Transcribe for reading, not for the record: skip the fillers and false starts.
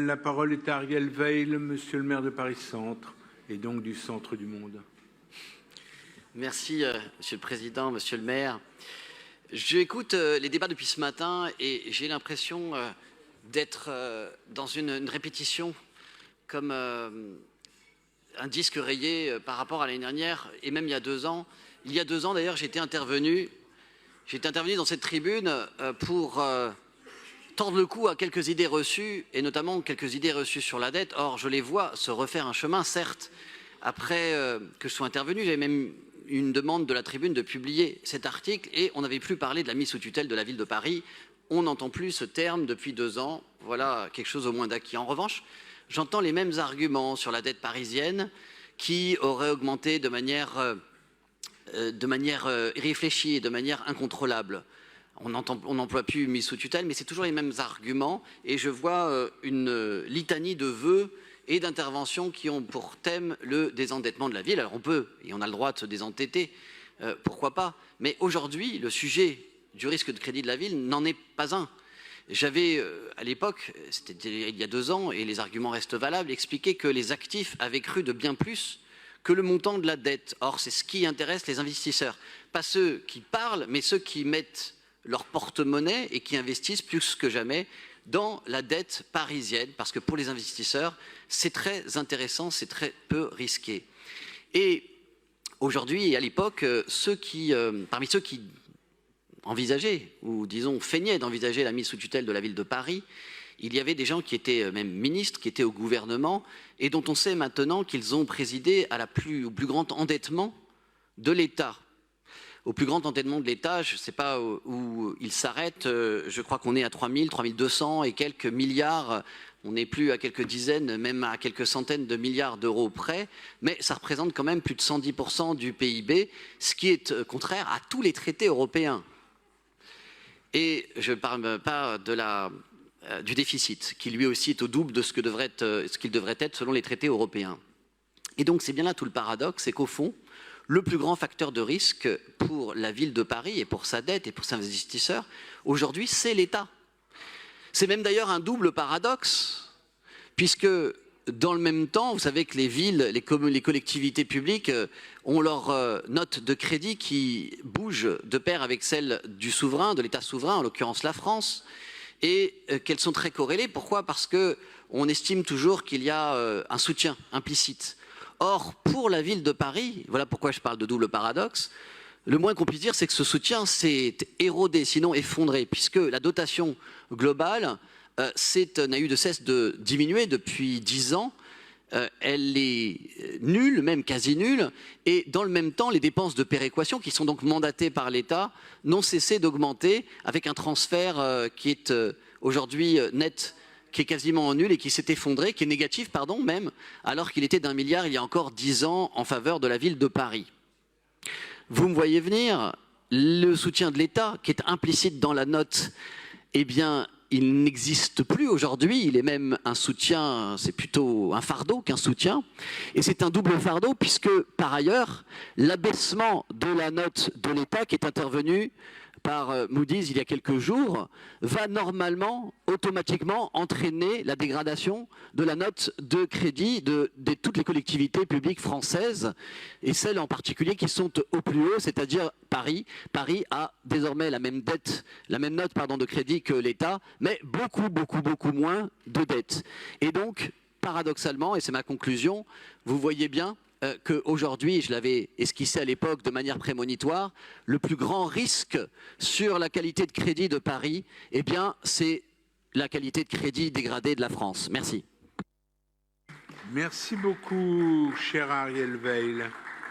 La parole est à Ariel Veil, monsieur le maire de Paris-Centre, et donc du centre du monde. Merci, monsieur le président, monsieur le maire. J'écoute les débats depuis ce matin et j'ai l'impression d'être dans une répétition comme un disque rayé par rapport à l'année dernière et même il y a 2 ans. Il y a 2 ans d'ailleurs, j'étais intervenu dans cette tribune pour tordre le cou à quelques idées reçues, et notamment quelques idées reçues sur la dette. Or, je les vois se refaire un chemin, certes. Après que je sois intervenu, j'avais même une demande de la tribune de publier cet article, et on n'avait plus parlé de la mise sous tutelle de la ville de Paris. On n'entend plus ce terme depuis 2 ans. Voilà quelque chose au moins d'acquis. En revanche, j'entends les mêmes arguments sur la dette parisienne qui aurait augmenté de manière irréfléchie et de manière incontrôlable. On n'emploie plus mise sous tutelle, mais c'est toujours les mêmes arguments. Et je vois une litanie de vœux et d'interventions qui ont pour thème le désendettement de la ville. Alors on peut, et on a le droit de se désendetter, pourquoi pas. Mais aujourd'hui, le sujet du risque de crédit de la ville n'en est pas un. J'avais, à l'époque, c'était il y a 2 ans, et les arguments restent valables, expliqué que les actifs avaient cru de bien plus que le montant de la dette. Or, c'est ce qui intéresse les investisseurs. Pas ceux qui parlent, mais ceux qui mettent leur porte-monnaie et qui investissent plus que jamais dans la dette parisienne, parce que pour les investisseurs, c'est très intéressant, c'est très peu risqué. Et aujourd'hui et à l'époque, parmi ceux qui envisageaient, ou disons feignaient d'envisager la mise sous tutelle de la ville de Paris, il y avait des gens qui étaient même ministres, qui étaient au gouvernement, et dont on sait maintenant qu'ils ont présidé au plus grand endettement de l'État. Au plus grand endettement de l'État, je ne sais pas où il s'arrête, je crois qu'on est à 3200 et quelques milliards, on n'est plus à quelques dizaines, même à quelques centaines de milliards d'euros près, mais ça représente quand même plus de 110% du PIB, ce qui est contraire à tous les traités européens. Et je ne parle pas du déficit, qui lui aussi est au double de ce qu'il devrait être selon les traités européens. Et donc c'est bien là tout le paradoxe, c'est qu'au fond, le plus grand facteur de risque pour la ville de Paris et pour sa dette et pour ses investisseurs, aujourd'hui, c'est l'État. C'est même d'ailleurs un double paradoxe, puisque dans le même temps, vous savez que les villes, les collectivités publiques ont leur note de crédit qui bouge de pair avec celle du souverain, de l'État souverain, en l'occurrence la France, et qu'elles sont très corrélées. Pourquoi? Parce qu'on estime toujours qu'il y a un soutien implicite. Or, pour la ville de Paris, voilà pourquoi je parle de double paradoxe, le moins qu'on puisse dire, c'est que ce soutien s'est érodé, sinon effondré, puisque la dotation globale n'a eu de cesse de diminuer depuis 10 ans. Elle est nulle, même quasi nulle, et dans le même temps, les dépenses de péréquation, qui sont donc mandatées par l'État, n'ont cessé d'augmenter, avec un transfert qui est aujourd'hui net, qui est quasiment nul et qui s'est effondré, qui est négatif, pardon, même, alors qu'il était d'1 milliard il y a encore 10 ans en faveur de la ville de Paris. Vous me voyez venir, le soutien de l'État, qui est implicite dans la note, eh bien, il n'existe plus aujourd'hui, il est même un soutien, c'est plutôt un fardeau qu'un soutien, et c'est un double fardeau puisque, par ailleurs, l'abaissement de la note de l'État qui est intervenu par Moody's il y a quelques jours, va normalement, automatiquement entraîner la dégradation de la note de crédit de toutes les collectivités publiques françaises, et celles en particulier qui sont au plus haut, c'est-à-dire Paris. Paris a désormais la même note de crédit que l'État, mais beaucoup moins de dette. Et donc, paradoxalement, et c'est ma conclusion, vous voyez bien qu'aujourd'hui, je l'avais esquissé à l'époque de manière prémonitoire, le plus grand risque sur la qualité de crédit de Paris, eh bien, c'est la qualité de crédit dégradée de la France. Merci. Merci beaucoup, cher Ariel Veil.